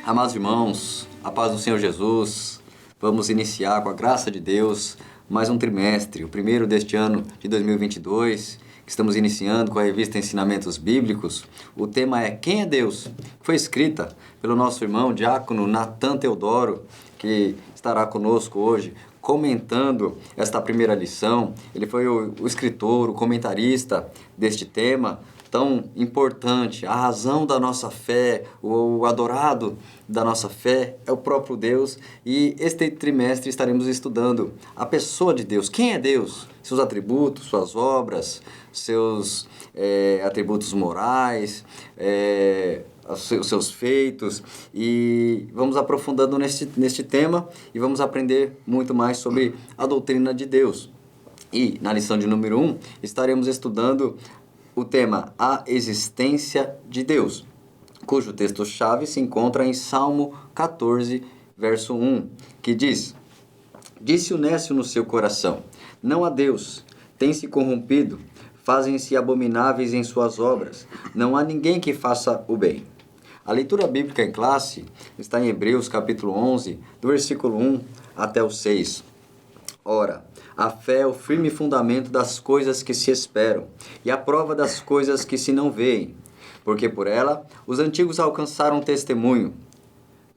Amados irmãos, a paz do Senhor Jesus, vamos iniciar com a graça de Deus mais um trimestre, o primeiro deste ano de 2022, que estamos iniciando com a revista Ensinamentos Bíblicos. O tema é Quem é Deus? Foi escrita pelo nosso irmão diácono Natan Teodoro, que estará conosco hoje comentando esta primeira lição. Ele foi o escritor, o comentarista deste tema tão importante. A razão da nossa fé, o adorado da nossa fé é o próprio Deus, e este trimestre estaremos estudando a pessoa de Deus. Quem é Deus? Seus atributos, suas obras, seus atributos morais, os seus feitos, e vamos aprofundando neste tema e vamos aprender muito mais sobre a doutrina de Deus. E na lição de número 1 estaremos estudando o tema A Existência de Deus, cujo texto-chave se encontra em Salmo 14, verso 1, que diz: Disse o nécio no seu coração, não há Deus, tem-se corrompido, fazem-se abomináveis em suas obras, não há ninguém que faça o bem. A leitura bíblica em classe está em Hebreus capítulo 11, do versículo 1 até o 6. Ora, a fé é o firme fundamento das coisas que se esperam e a prova das coisas que se não veem, porque por ela os antigos alcançaram testemunho.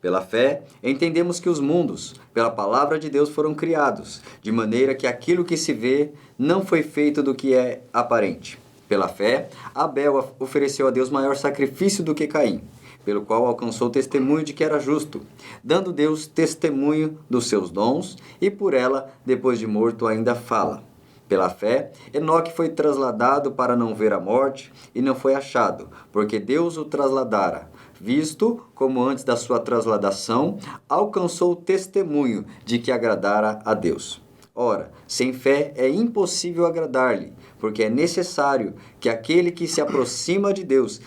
Pela fé, entendemos que os mundos, pela palavra de Deus, foram criados, de maneira que aquilo que se vê não foi feito do que é aparente. Pela fé, Abel ofereceu a Deus maior sacrifício do que Caim, pelo qual alcançou testemunho de que era justo, dando Deus testemunho dos seus dons, e por ela, depois de morto, ainda fala. Pela fé, Enoque foi trasladado para não ver a morte, e não foi achado, porque Deus o trasladara, visto como antes da sua trasladação, alcançou testemunho de que agradara a Deus. Ora, sem fé é impossível agradar-lhe, porque é necessário que aquele que se aproxima de Deus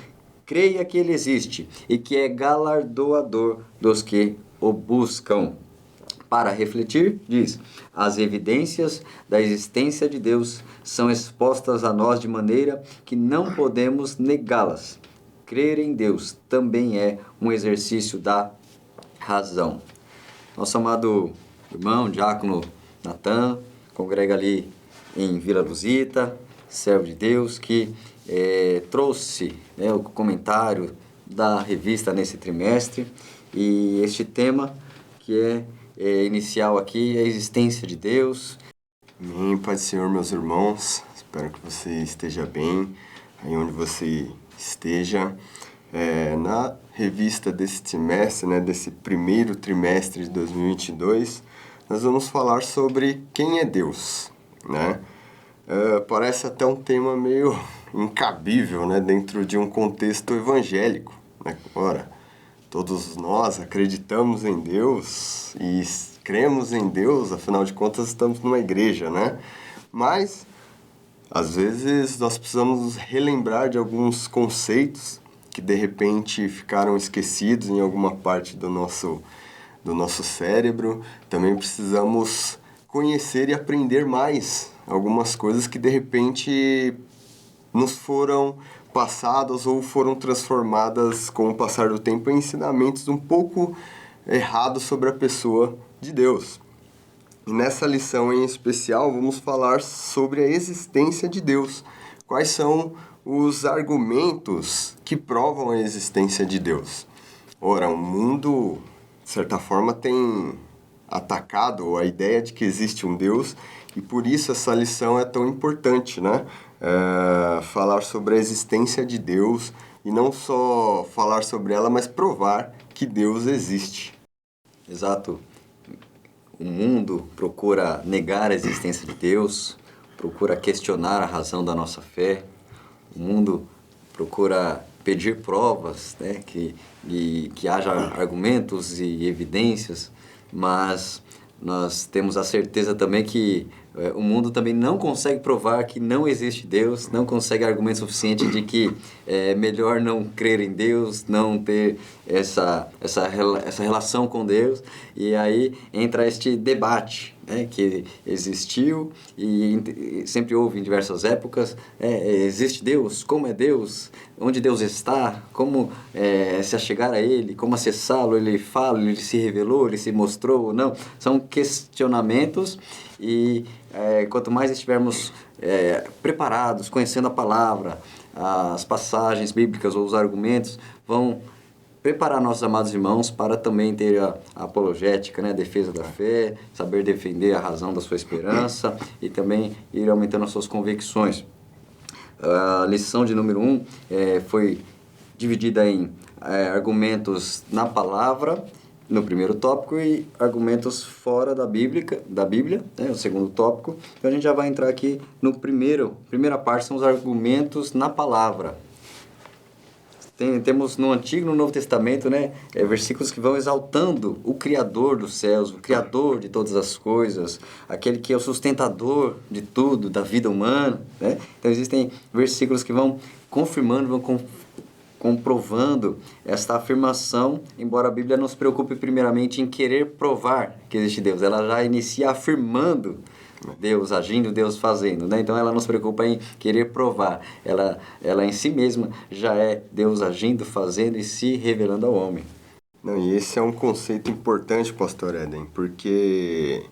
creia que Ele existe e que é galardoador dos que o buscam. Para refletir, diz: as evidências da existência de Deus são expostas a nós de maneira que não podemos negá-las. Crer em Deus também é um exercício da razão. Nosso amado irmão, diácono Natan, congrega ali em Vila Luzita, servo de Deus, que trouxe o comentário da revista nesse trimestre, e este tema que é inicial aqui, a existência de Deus. Amém, Pai do Senhor, meus irmãos, espero que você esteja bem, aí onde você esteja. Na revista desse trimestre, desse primeiro trimestre de 2022, nós vamos falar sobre quem é Deus, né? Parece até um tema meio incabível, dentro de um contexto evangélico, né? Ora, todos nós acreditamos em Deus e cremos em Deus, afinal de contas estamos numa igreja, né? Mas, às vezes, nós precisamos relembrar de alguns conceitos que, de repente, ficaram esquecidos em alguma parte do nosso cérebro. Também precisamos conhecer e aprender mais algumas coisas que, de repente, nos foram passadas ou foram transformadas com o passar do tempo em ensinamentos um pouco errados sobre a pessoa de Deus. E nessa lição em especial, vamos falar sobre a existência de Deus. Quais são os argumentos que provam a existência de Deus? Ora, o mundo, de certa forma, tem atacado a ideia de que existe um Deus, e por isso essa lição é tão importante, falar sobre a existência de Deus, e não só falar sobre ela, mas provar que Deus existe. Exato. O mundo procura negar a existência de Deus, procura questionar a razão da nossa fé. O mundo procura pedir provas, que haja argumentos e evidências, mas nós temos a certeza também que o mundo também não consegue provar que não existe Deus, não consegue argumento suficiente de que é melhor não crer em Deus, não ter essa relação com Deus, e aí entra este debate, que existiu e sempre houve em diversas épocas. Existe Deus? Como é Deus? Onde Deus está? Como se achegar a Ele? Como acessá-lo? Ele fala, Ele se revelou, Ele se mostrou ou não? São questionamentos e quanto mais estivermos preparados, conhecendo a palavra, as passagens bíblicas ou os argumentos, vão preparar nossos amados irmãos para também ter a apologética, né? A defesa da fé, saber defender a razão da sua esperança e também ir aumentando as suas convicções. A lição de número 1 foi dividida em argumentos na palavra, no primeiro tópico, e argumentos fora da Bíblia, né? O segundo tópico. Então a gente já vai entrar aqui no primeira parte, são os argumentos na palavra. Temos no Antigo e no Novo Testamento, né, versículos que vão exaltando o Criador dos céus, o Criador de todas as coisas, aquele que é o sustentador de tudo, da vida humana, né? Então existem versículos que vão confirmando, vão comprovando esta afirmação, embora a Bíblia não se preocupe primeiramente em querer provar que existe Deus, ela já inicia afirmando Deus agindo, Deus fazendo, né? Então ela não se preocupa em querer provar, ela em si mesma já é Deus agindo, fazendo e se revelando ao homem. Não, e esse é um conceito importante, pastor Éden, porque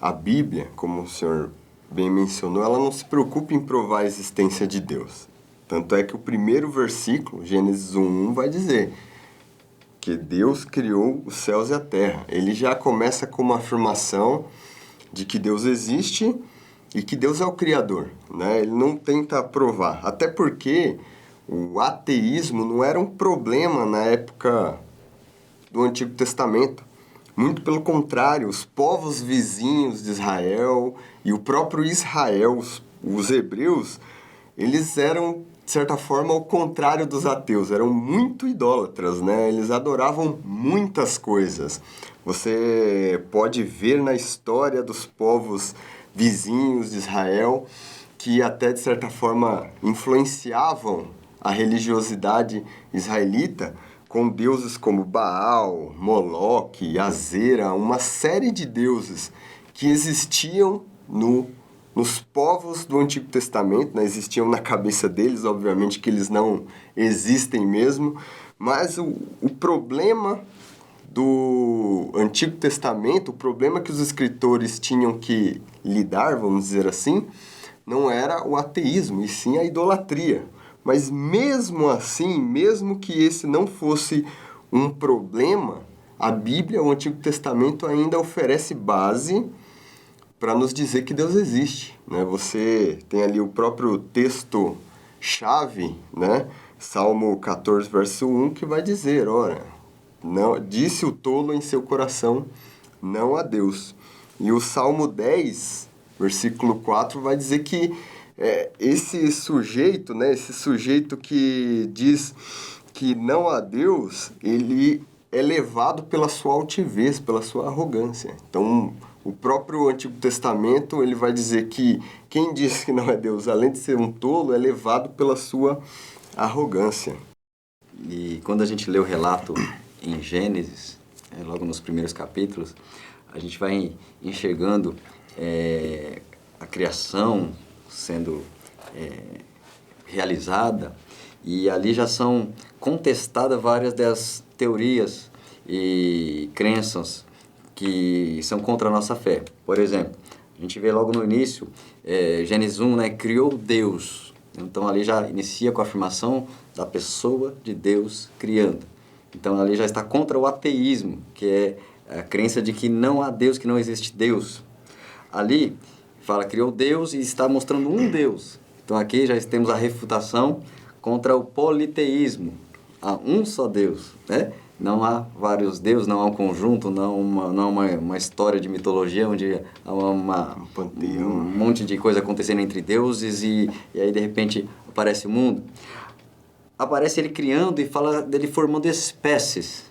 a Bíblia, como o senhor bem mencionou, ela não se preocupa em provar a existência de Deus. Tanto é que o primeiro versículo, Gênesis 1:1, vai dizer que Deus criou os céus e a terra. Ele já começa com uma afirmação de que Deus existe e que Deus é o Criador, né? Ele não tenta provar, até porque o ateísmo não era um problema na época do Antigo Testamento. Muito pelo contrário, os povos vizinhos de Israel e o próprio Israel, os hebreus, eles eram, de certa forma, ao contrário dos ateus, eram muito idólatras, né? Eles adoravam muitas coisas. Você pode ver na história dos povos vizinhos de Israel que até, de certa forma, influenciavam a religiosidade israelita com deuses como Baal, Moloque, Azera, uma série de deuses que existiam nos povos do Antigo Testamento, né? Existiam na cabeça deles, obviamente que eles não existem mesmo, mas o problema do Antigo Testamento, o problema que os escritores tinham que lidar, vamos dizer assim, não era o ateísmo, e sim a idolatria. Mas mesmo assim, mesmo que esse não fosse um problema, a Bíblia, o Antigo Testamento, ainda oferece base para nos dizer que Deus existe, né? Você tem ali o próprio texto-chave, né? Salmo 14, verso 1, que vai dizer, ora, não, disse o tolo em seu coração, não a Deus. E o Salmo 10, versículo 4, vai dizer que esse sujeito, né, esse sujeito que diz que não há Deus, ele é levado pela sua altivez, pela sua arrogância. Então, o próprio Antigo Testamento, ele vai dizer que quem diz que não é Deus, além de ser um tolo, é levado pela sua arrogância. E quando a gente lê o relato em Gênesis, logo nos primeiros capítulos, a gente vai enxergando a criação sendo realizada, e ali já são contestadas várias das teorias e crenças que são contra a nossa fé. Por exemplo, a gente vê logo no início, Gênesis 1, né, criou Deus. Então ali já inicia com a afirmação da pessoa de Deus criando. Então ali já está contra o ateísmo, que é a crença de que não há Deus, que não existe Deus. Ali fala, criou Deus e está mostrando um Deus. Então aqui já temos a refutação contra o politeísmo. Há um só Deus, né? Não há vários deuses, não há um conjunto, não uma história de mitologia onde há um monte de coisa acontecendo entre deuses e aí de repente aparece o mundo. Aparece ele criando e fala dele formando espécies.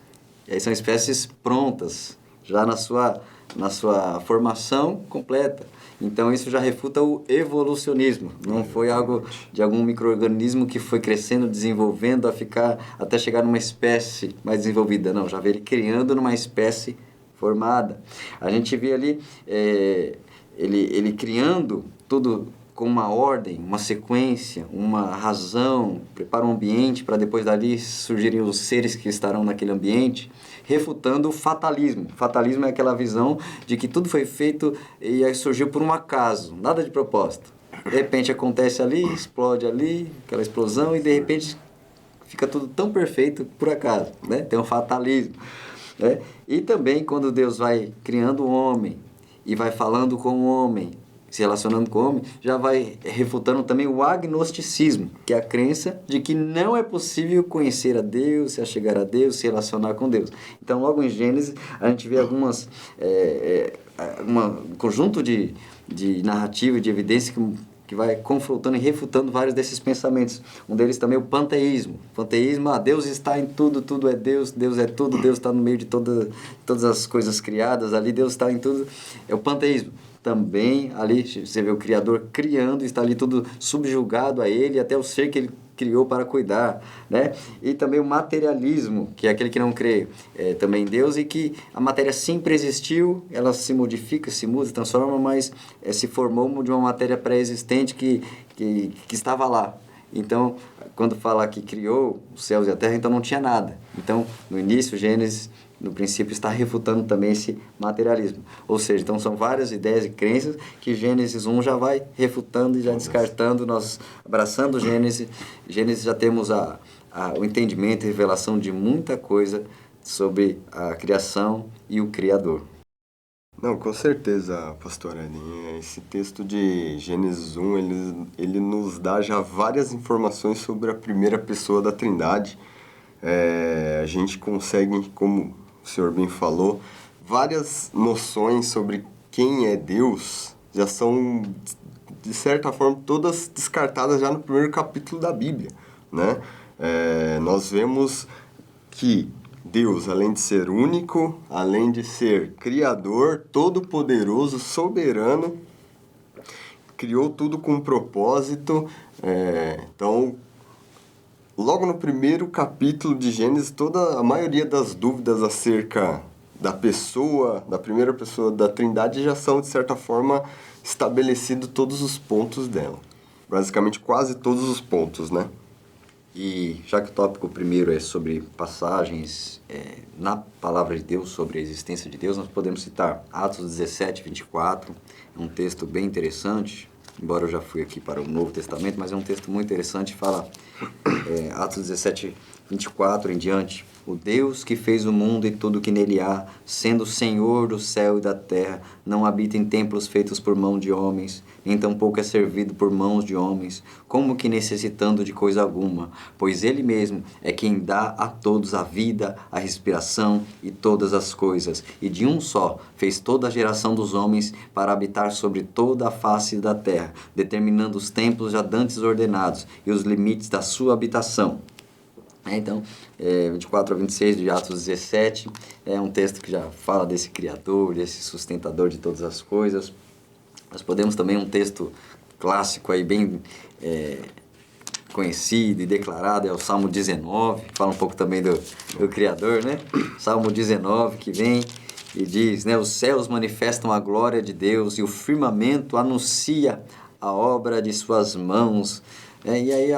E aí são espécies prontas, já na sua formação completa. Então isso já refuta o evolucionismo. Não foi algo de algum micro-organismo que foi crescendo, desenvolvendo até chegar numa espécie mais desenvolvida. Não, já vê ele criando numa espécie formada. A gente vê ali ele criando tudo com uma ordem, uma sequência, uma razão, prepara um ambiente para depois dali surgirem os seres que estarão naquele ambiente, refutando o fatalismo. O fatalismo é aquela visão de que tudo foi feito e aí surgiu por um acaso, nada de propósito. De repente acontece ali, explode ali, aquela explosão, e de repente fica tudo tão perfeito por acaso, né? Tem um fatalismo, né? E também quando Deus vai criando o homem e vai falando com o homem, se relacionando com o homem, já vai refutando também o agnosticismo, que é a crença de que não é possível conhecer a Deus, se achegar a Deus, se relacionar com Deus. Então, logo em Gênesis, a gente vê um conjunto de narrativa e de evidência que vai confrontando e refutando vários desses pensamentos. Um deles também é o panteísmo. O panteísmo, Deus está em tudo, tudo é Deus, Deus é tudo, Deus está no meio de todas as coisas criadas, ali Deus está em tudo. É o panteísmo. Também ali você vê o Criador criando, está ali tudo subjugado a Ele, até o ser que Ele criou para cuidar, né? E também o materialismo, que é aquele que não crê também em Deus e que a matéria sempre existiu, ela se modifica, se muda, se transforma, mas se formou de uma matéria pré-existente que estava lá. Então, quando fala que criou os céus e a terra, então não tinha nada. Então, no início, Gênesis, no princípio, está refutando também esse materialismo. Ou seja, então são várias ideias e crenças que Gênesis 1 já vai refutando e já descartando. Nós, abraçando Gênesis já temos o entendimento e revelação de muita coisa sobre a criação e o Criador. Não, com certeza, pastor Aninha. Esse texto de Gênesis 1, ele nos dá já várias informações sobre a primeira pessoa da Trindade. A gente consegue, como o senhor bem falou, várias noções sobre quem é Deus já são, de certa forma, todas descartadas já no primeiro capítulo da Bíblia, né? Nós vemos que Deus, além de ser único, além de ser Criador, todo-poderoso, soberano, criou tudo com um propósito. Então, logo no primeiro capítulo de Gênesis, a maioria das dúvidas acerca da primeira pessoa da Trindade já são, de certa forma, estabelecidos todos os pontos dela. Basicamente, quase todos os pontos, né? E já que o tópico primeiro é sobre passagens na Palavra de Deus, sobre a existência de Deus, nós podemos citar Atos 17, 24, é um texto bem interessante, embora eu já fui aqui para o Novo Testamento, mas é um texto muito interessante, fala Atos 17, 24 em diante: o Deus que fez o mundo e tudo que nele há, sendo Senhor do céu e da terra, não habita em templos feitos por mão de homens, nem tampouco é servido por mãos de homens, como que necessitando de coisa alguma, pois Ele mesmo é quem dá a todos a vida, a respiração e todas as coisas, e de um só fez toda a geração dos homens para habitar sobre toda a face da terra, determinando os tempos já dantes ordenados e os limites da sua habitação. Então, 24 a 26 de Atos 17, é um texto que já fala desse Criador, desse sustentador de todas as coisas. Nós podemos também, um texto clássico aí, bem conhecido e declarado, é o Salmo 19, que fala um pouco também do Criador, né? Salmo 19, que vem e diz, né? Os céus manifestam a glória de Deus e o firmamento anuncia a obra de suas mãos. E aí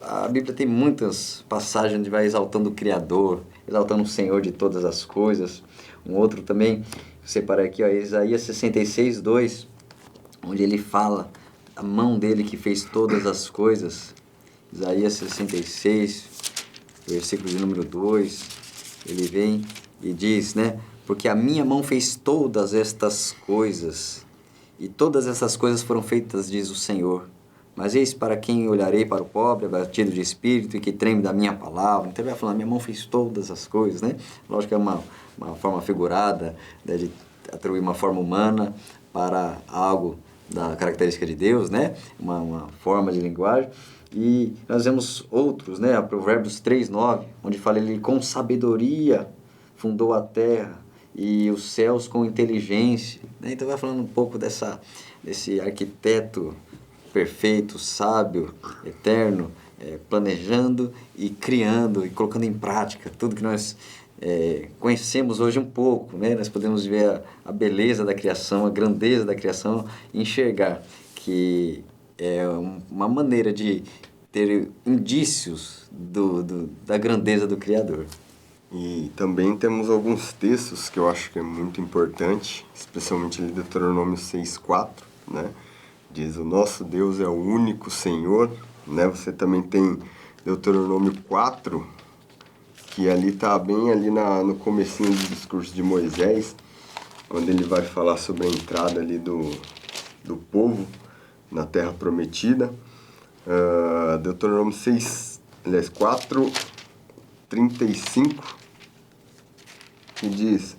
a Bíblia tem muitas passagens onde vai exaltando o Criador, exaltando o Senhor de todas as coisas. Um outro também, separei aqui, Isaías 66, 2, onde ele fala a mão dele que fez todas as coisas. Isaías 66, versículo de número 2, ele vem e diz, né? Porque a minha mão fez todas estas coisas, e todas essas coisas foram feitas, diz o Senhor. Mas eis para quem olharei: para o pobre, abatido de espírito e que treme da minha palavra. Então ele vai falando, minha mão fez todas as coisas, né? Lógico que é uma forma figurada, né, de atribuir uma forma humana para algo da característica de Deus, né? Uma forma de linguagem. E nós vemos outros, né? Provérbios 3:9, onde fala, ele com sabedoria fundou a terra e os céus com inteligência, né? Então vai falando um pouco desse arquiteto perfeito, sábio, eterno, planejando e criando e colocando em prática tudo que nós conhecemos hoje um pouco, né? Nós podemos ver a beleza da criação, a grandeza da criação e enxergar que é uma maneira de ter indícios da grandeza do Criador. E também temos alguns textos que eu acho que é muito importante, especialmente ali Deuteronômio 6:4, né? Diz, o nosso Deus é o único Senhor, né? Você também tem Deuteronômio 4, que ali está bem ali no comecinho do discurso de Moisés, quando ele vai falar sobre a entrada ali do povo na Terra Prometida. Deuteronômio 4:35, que diz,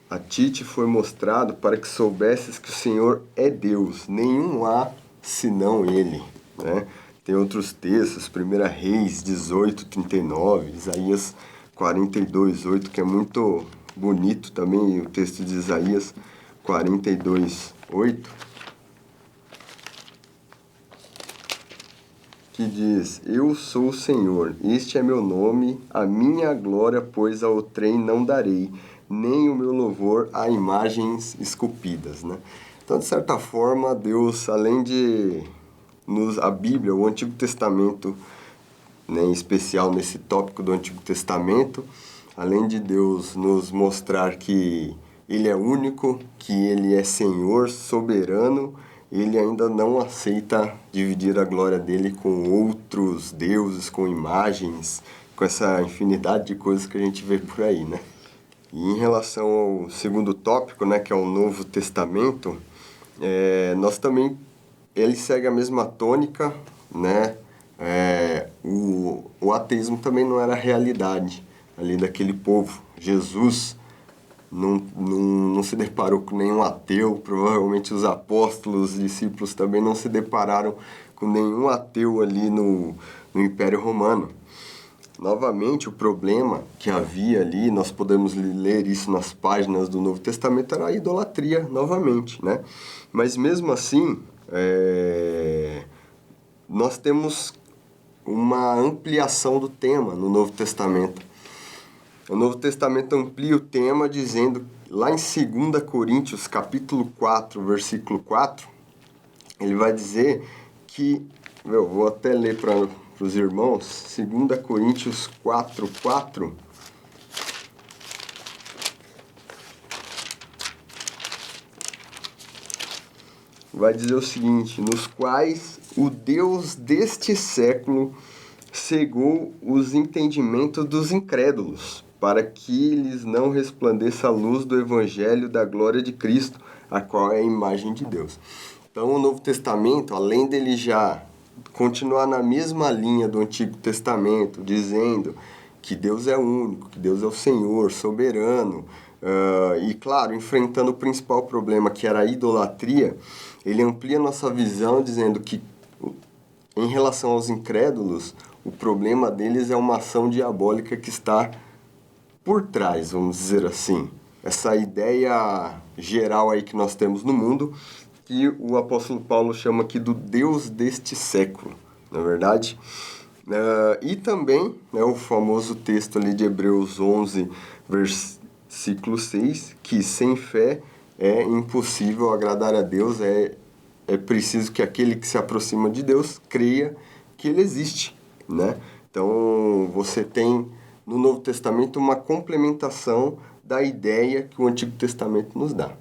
a ti te foi mostrado para que soubesses que o Senhor é Deus, nenhum há senão Ele, né? Tem outros textos, 1 Reis 18:39, Isaías 42:8, que é muito bonito também, o texto de Isaías 42:8, que diz, eu sou o Senhor, este é meu nome, a minha glória, pois ao outrem não darei, nem o meu louvor a imagens esculpidas, né? Então, de certa forma, Deus, além de a Bíblia, o Antigo Testamento, né, em especial nesse tópico do Antigo Testamento, além de Deus nos mostrar que Ele é único, que Ele é Senhor, soberano, Ele ainda não aceita dividir a glória dele com outros deuses, com imagens, com essa infinidade de coisas que a gente vê por aí, né? E em relação ao segundo tópico, né, que é o Novo Testamento, nós também, ele segue a mesma tônica, né? O ateísmo também não era a realidade ali daquele povo. Jesus não se deparou com nenhum ateu, provavelmente os apóstolos, os discípulos também não se depararam com nenhum ateu ali no Império Romano. Novamente, o problema que havia ali, nós podemos ler isso nas páginas do Novo Testamento, era a idolatria, novamente, né? Mas mesmo assim, nós temos uma ampliação do tema no Novo Testamento. O Novo Testamento amplia o tema dizendo, lá em 2 Coríntios, capítulo 4, versículo 4, ele vai dizer que, eu vou até ler para os irmãos, 2 Coríntios 4:4, vai dizer o seguinte, nos quais o Deus deste século cegou os entendimentos dos incrédulos, para que lhes não resplandeça a luz do Evangelho da glória de Cristo, a qual é a imagem de Deus. Então, o Novo Testamento, além dele já continuar na mesma linha do Antigo Testamento, dizendo que Deus é único, que Deus é o Senhor, soberano, e, claro, enfrentando o principal problema, que era a idolatria, ele amplia nossa visão, dizendo que, em relação aos incrédulos, o problema deles é uma ação diabólica que está por trás, vamos dizer assim. Essa ideia geral aí que nós temos no mundo, que o apóstolo Paulo chama aqui do Deus deste século, não é verdade? E também, né, o famoso texto ali de Hebreus 11, versículo 6, que sem fé é impossível agradar a Deus, é preciso que aquele que se aproxima de Deus creia que Ele existe, né? Então, você tem no Novo Testamento uma complementação da ideia que o Antigo Testamento nos dá.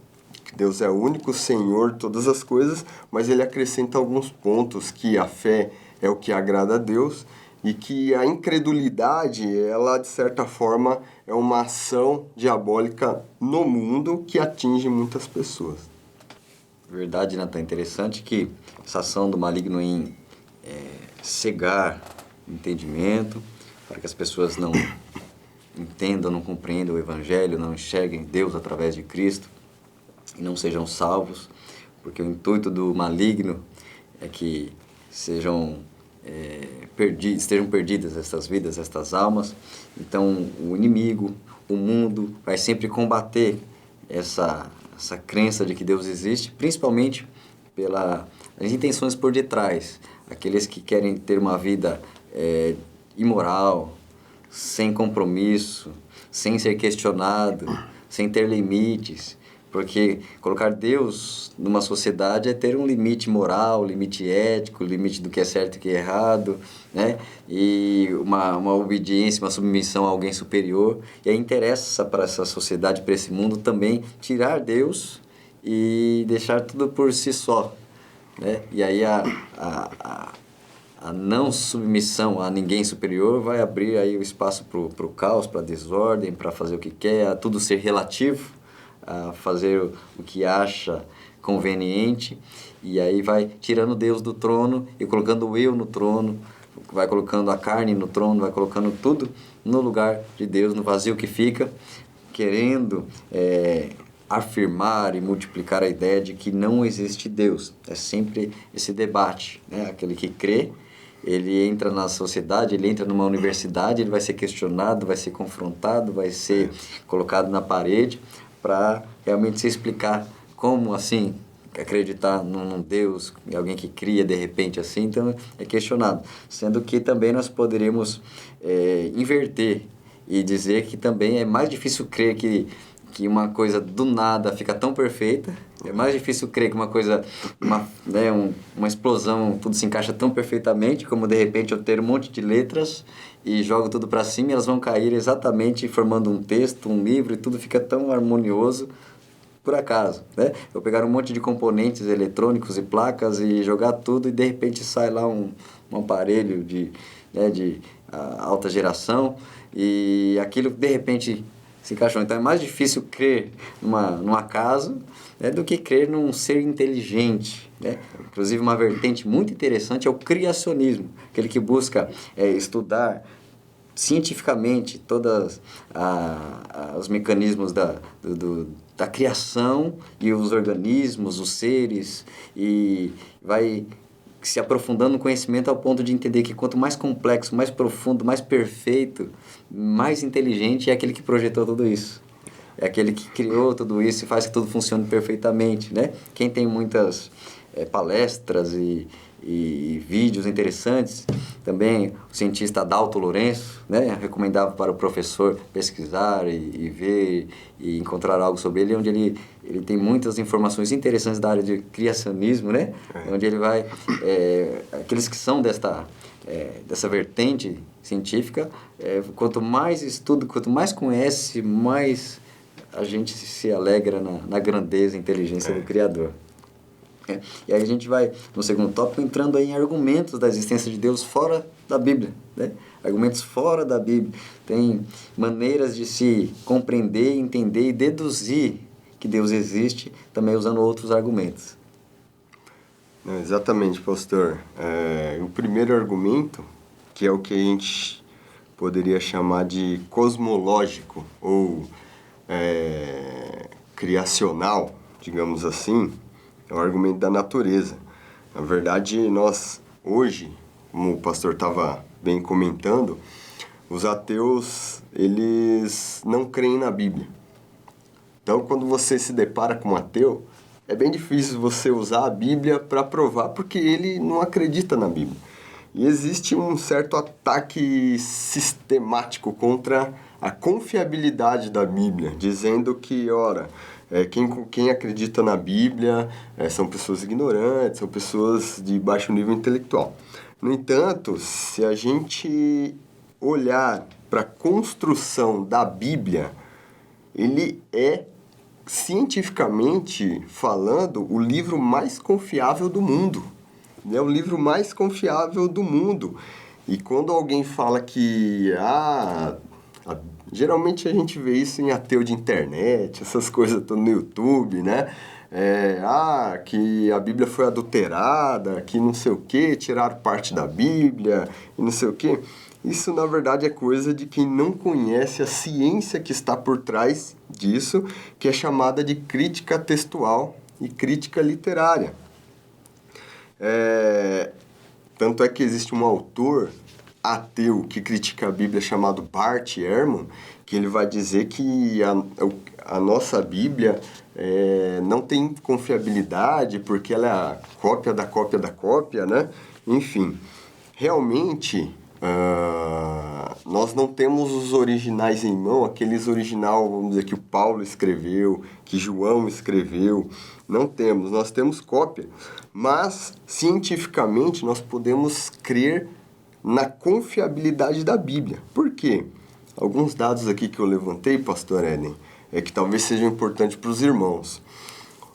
Que Deus é o único Senhor de todas as coisas, mas ele acrescenta alguns pontos, que a fé é o que agrada a Deus e que a incredulidade, ela de certa forma é uma ação diabólica no mundo que atinge muitas pessoas. Verdade, Natan. Interessante que essa ação do maligno em cegar o entendimento, para que as pessoas não entendam, não compreendam o Evangelho, não enxerguem Deus através de Cristo e não sejam salvos, porque o intuito do maligno é que estejam perdidas estas vidas, estas almas. Então, o inimigo, o mundo, vai sempre combater essa crença de que Deus existe, principalmente pelas intenções por detrás. Aqueles que querem ter uma vida imoral, sem compromisso, sem ser questionado, sem ter limites. Porque colocar Deus numa sociedade é ter um limite moral, limite ético, limite do que é certo e o que é errado, né? E uma obediência, uma submissão a alguém superior. E aí interessa para essa sociedade, para esse mundo também, tirar Deus e deixar tudo por si só, né? E aí a não submissão a ninguém superior vai abrir aí o espaço para o caos, para a desordem, para fazer o que quer, a tudo ser relativo, a fazer o que acha conveniente, e aí vai tirando Deus do trono e colocando o eu no trono, vai colocando a carne no trono, vai colocando tudo no lugar de Deus, no vazio que fica, querendo afirmar e multiplicar a ideia de que não existe Deus. É sempre esse debate, né? Aquele que crê, ele entra na sociedade, ele entra numa universidade, ele vai ser questionado, vai ser confrontado, vai ser colocado na parede, para realmente se explicar como, assim, acreditar num Deus, em alguém que cria de repente assim, então é questionado. Sendo que também nós poderíamos inverter e dizer que também é mais difícil crer que uma coisa do nada fica tão perfeita, é mais difícil crer que uma coisa, uma explosão, tudo se encaixa tão perfeitamente, como de repente eu ter um monte de letras e jogo tudo para cima e elas vão cair exatamente formando um texto, um livro, e tudo fica tão harmonioso por acaso, né? Eu pegar um monte de componentes eletrônicos e placas e jogar tudo e de repente sai lá um aparelho de alta geração e aquilo de repente se encaixou. Então é mais difícil crer num acaso, né, do que crer num ser inteligente, né? Inclusive uma vertente muito interessante é o criacionismo, aquele que busca estudar cientificamente todos os mecanismos da criação e os organismos, os seres, e vai se aprofundando no conhecimento ao ponto de entender que quanto mais complexo, mais profundo, mais perfeito, mais inteligente é aquele que projetou tudo isso. É aquele que criou tudo isso e faz que tudo funcione perfeitamente, né? Quem tem muitas palestras e vídeos interessantes, também o cientista Adalto Lourenço, né? Recomendava para o professor pesquisar e ver e encontrar algo sobre ele, onde ele tem muitas informações interessantes da área de criacionismo, né? Onde ele vai, aqueles que são dessa vertente científica, quanto mais estuda, quanto mais conhece, mais a gente se alegra na grandeza e inteligência do Criador. E aí a gente vai, no segundo tópico, entrando aí em argumentos da existência de Deus fora da Bíblia, né? Argumentos fora da Bíblia. Tem maneiras de se compreender, entender e deduzir que Deus existe, também usando outros argumentos. Exatamente, pastor. O primeiro argumento, que é o que a gente poderia chamar de cosmológico ou criacional, digamos assim, é o argumento da natureza. Na verdade, nós hoje, como o pastor estava bem comentando, os ateus, eles não creem na Bíblia. Então, quando você se depara com um ateu, é bem difícil você usar a Bíblia para provar, porque ele não acredita na Bíblia. E existe um certo ataque sistemático contra a confiabilidade da Bíblia, dizendo que, ora, quem acredita na Bíblia são pessoas ignorantes, são pessoas de baixo nível intelectual. No entanto, se a gente olhar para a construção da Bíblia, ele é, cientificamente falando, o livro mais confiável do mundo. É o livro mais confiável do mundo. E quando alguém fala que geralmente a gente vê isso em ateu de internet, essas coisas estão no YouTube, né? Que a Bíblia foi adulterada, que não sei o quê, tiraram parte da Bíblia e não sei o quê. Isso, na verdade, é coisa de quem não conhece a ciência que está por trás disso, que é chamada de crítica textual e crítica literária. Tanto é que existe um autor ateu que critica a Bíblia chamado Bart Ehrman, que ele vai dizer que a nossa Bíblia não tem confiabilidade porque ela é a cópia da cópia da cópia, né? Enfim, realmente Nós não temos os originais em mão, aqueles original, vamos dizer, que o Paulo escreveu, que João escreveu. Não temos, nós temos cópia. Mas, cientificamente, nós podemos crer na confiabilidade da Bíblia. Por quê? Alguns dados aqui que eu levantei, pastor Éden, é que talvez sejam importantes para os irmãos.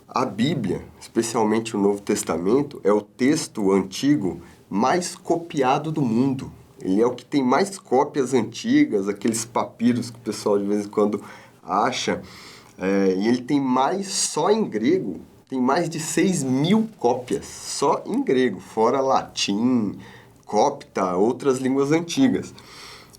A Bíblia, especialmente o Novo Testamento, é o texto antigo mais copiado do mundo. Ele é o que tem mais cópias antigas, aqueles papiros que o pessoal de vez em quando acha. E ele tem mais, só em grego, tem mais de 6.000 cópias, só em grego, fora latim, copta, outras línguas antigas.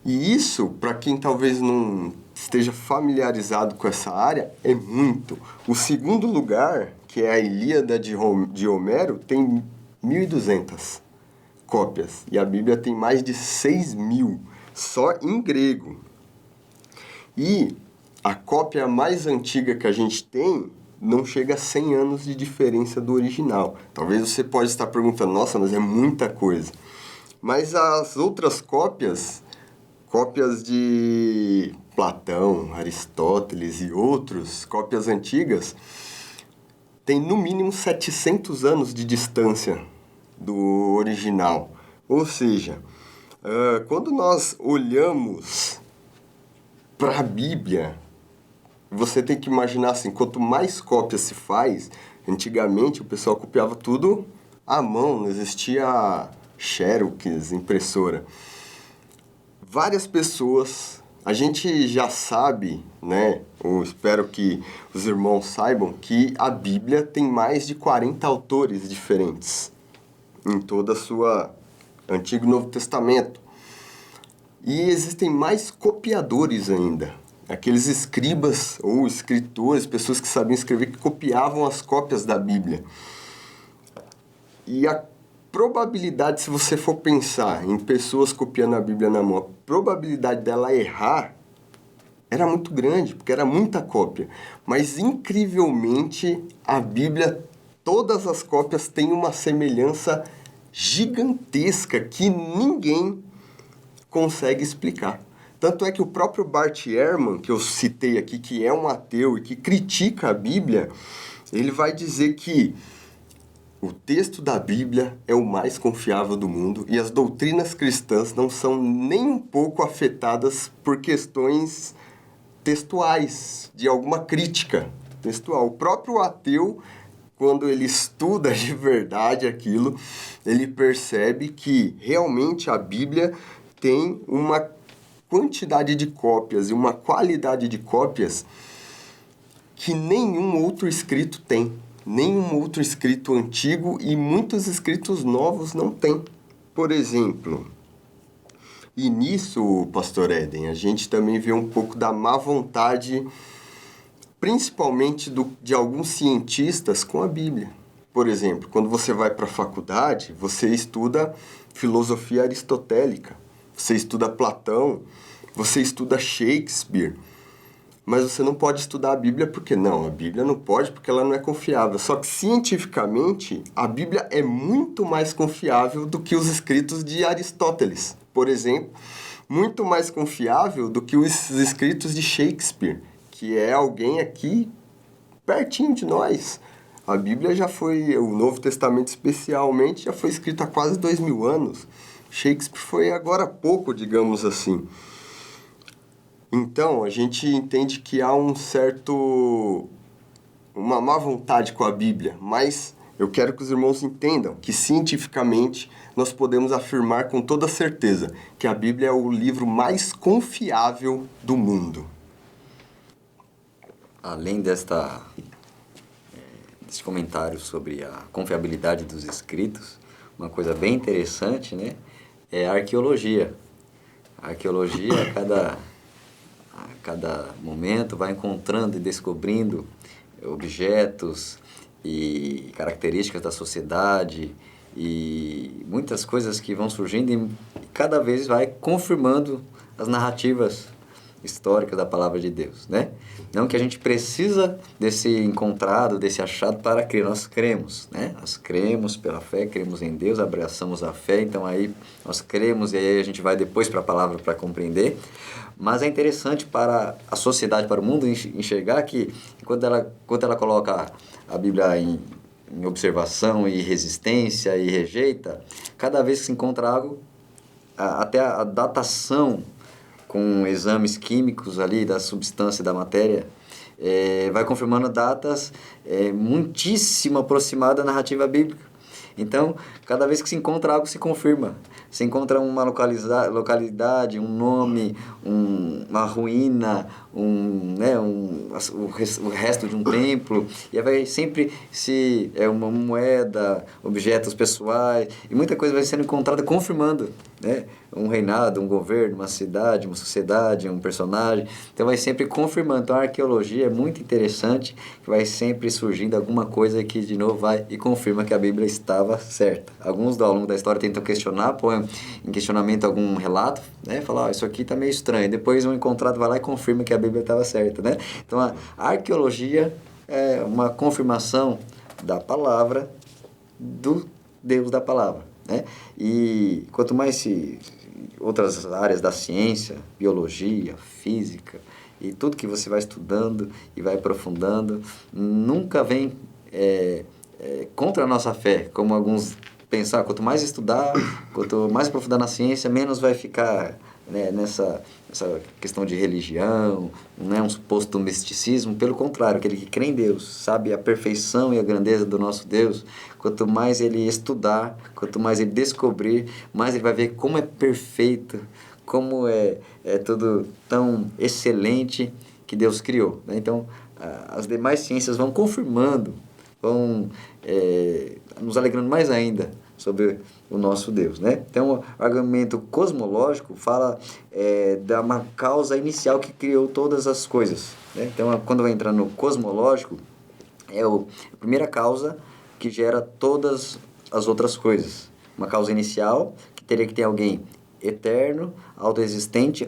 E isso, para quem talvez não esteja familiarizado com essa área, é muito. O segundo lugar, que é a Ilíada de Homero, tem 1.200 cópias. E a Bíblia tem mais de 6.000, só em grego. E a cópia mais antiga que a gente tem não chega a 100 anos de diferença do original. Talvez você pode estar perguntando, nossa, mas é muita coisa. Mas as outras cópias de Platão, Aristóteles e outros, cópias antigas, tem no mínimo 700 anos de distância do original. Ou seja, quando nós olhamos para a Bíblia, você tem que imaginar assim, quanto mais cópias se faz, antigamente o pessoal copiava tudo à mão, não existia Xerox, impressora. Várias pessoas, a gente já sabe, né, ou espero que os irmãos saibam, que a Bíblia tem mais de 40 autores diferentes em toda a sua Antigo e Novo Testamento. E existem mais copiadores ainda. Aqueles escribas ou escritores, pessoas que sabiam escrever, que copiavam as cópias da Bíblia. E a probabilidade, se você for pensar em pessoas copiando a Bíblia na mão, a probabilidade dela errar era muito grande, porque era muita cópia. Mas, incrivelmente, a Bíblia, todas as cópias têm uma semelhança gigantesca que ninguém consegue explicar. Tanto é que o próprio Bart Ehrman, que eu citei aqui, que é um ateu e que critica a Bíblia, ele vai dizer que o texto da Bíblia é o mais confiável do mundo e as doutrinas cristãs não são nem um pouco afetadas por questões textuais, de alguma crítica textual. O próprio ateu, quando ele estuda de verdade aquilo, ele percebe que realmente a Bíblia tem uma quantidade de cópias e uma qualidade de cópias que nenhum outro escrito tem. Nenhum outro escrito antigo e muitos escritos novos não tem. Por exemplo, e nisso, pastor Éden, a gente também vê um pouco da má vontade, principalmente de alguns cientistas com a Bíblia. Por exemplo, quando você vai para a faculdade, você estuda filosofia aristotélica, você estuda Platão, você estuda Shakespeare, mas você não pode estudar a Bíblia porque não, a Bíblia não pode porque ela não é confiável. Só que cientificamente, a Bíblia é muito mais confiável do que os escritos de Aristóteles, por exemplo, muito mais confiável do que os escritos de Shakespeare, que é alguém aqui pertinho de nós. A Bíblia já foi, o Novo Testamento especialmente, já foi escrito há quase 2.000 anos. Shakespeare foi agora há pouco, digamos assim. Então, a gente entende que há uma má vontade com a Bíblia, mas eu quero que os irmãos entendam que cientificamente nós podemos afirmar com toda certeza que a Bíblia é o livro mais confiável do mundo. Além desse comentário sobre a confiabilidade dos escritos, uma coisa bem interessante, né, é a arqueologia. A arqueologia, a cada momento, vai encontrando e descobrindo objetos e características da sociedade e muitas coisas que vão surgindo e cada vez vai confirmando as narrativas históricas da palavra de Deus, né? Não que a gente precisa desse encontrado, desse achado para crer, nós cremos, né? Nós cremos pela fé, cremos em Deus, abraçamos a fé, então aí nós cremos e aí a gente vai depois para a palavra para compreender. Mas é interessante para a sociedade, para o mundo enxergar que quando ela coloca a Bíblia em observação e resistência e rejeita, cada vez que se encontra algo, até a datação com exames químicos ali da substância da matéria, vai confirmando datas muitíssimo aproximadas da narrativa bíblica. Então, cada vez que se encontra algo, se confirma. Se encontra uma localidade, um nome, uma ruína, o resto de um templo, e aí vai sempre uma moeda, objetos pessoais, e muita coisa vai sendo encontrada confirmando, né? Um reinado, um governo, uma cidade, uma sociedade, um personagem. Então vai sempre confirmando. Então a arqueologia é muito interessante, que vai sempre surgindo alguma coisa que de novo vai e confirma que a Bíblia estava certa. Alguns ao longo da história tentam questionar, põem em questionamento algum relato, né? Falam, isso aqui está meio estranho. Depois um encontrado vai lá e confirma que a Bíblia estava certa, né? Então a arqueologia é uma confirmação da palavra do Deus da palavra, né? E quanto mais outras áreas da ciência, biologia, física e tudo que você vai estudando e vai aprofundando, nunca vem contra a nossa fé, como alguns pensar, quanto mais estudar, quanto mais aprofundar na ciência, menos vai ficar, né, nessa questão de religião, não é um suposto misticismo. Pelo contrário, aquele que crê em Deus, sabe a perfeição e a grandeza do nosso Deus, quanto mais ele estudar, quanto mais ele descobrir, mais ele vai ver como é perfeito, como é tudo tão excelente que Deus criou, né? Então, as demais ciências vão confirmando, vão nos alegrando mais ainda sobre o nosso Deus, né? Então, o argumento cosmológico fala da uma causa inicial que criou todas as coisas, né? Então, quando vai entrar no cosmológico, a primeira causa que gera todas as outras coisas. Uma causa inicial, que teria que ter alguém eterno, autoexistente,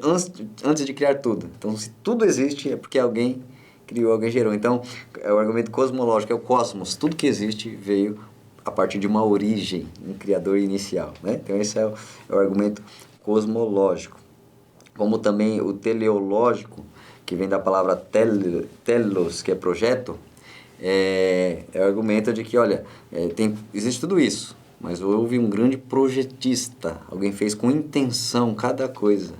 antes de criar tudo. Então, se tudo existe, é porque alguém criou, alguém gerou. Então, o argumento cosmológico é o cosmos. Tudo que existe veio a partir de uma origem, um criador inicial, né? Então, esse é o argumento cosmológico. Como também o teleológico, que vem da palavra telos, que é projeto, é o argumento de que, olha, existe tudo isso, mas houve um grande projetista. Alguém fez com intenção cada coisa,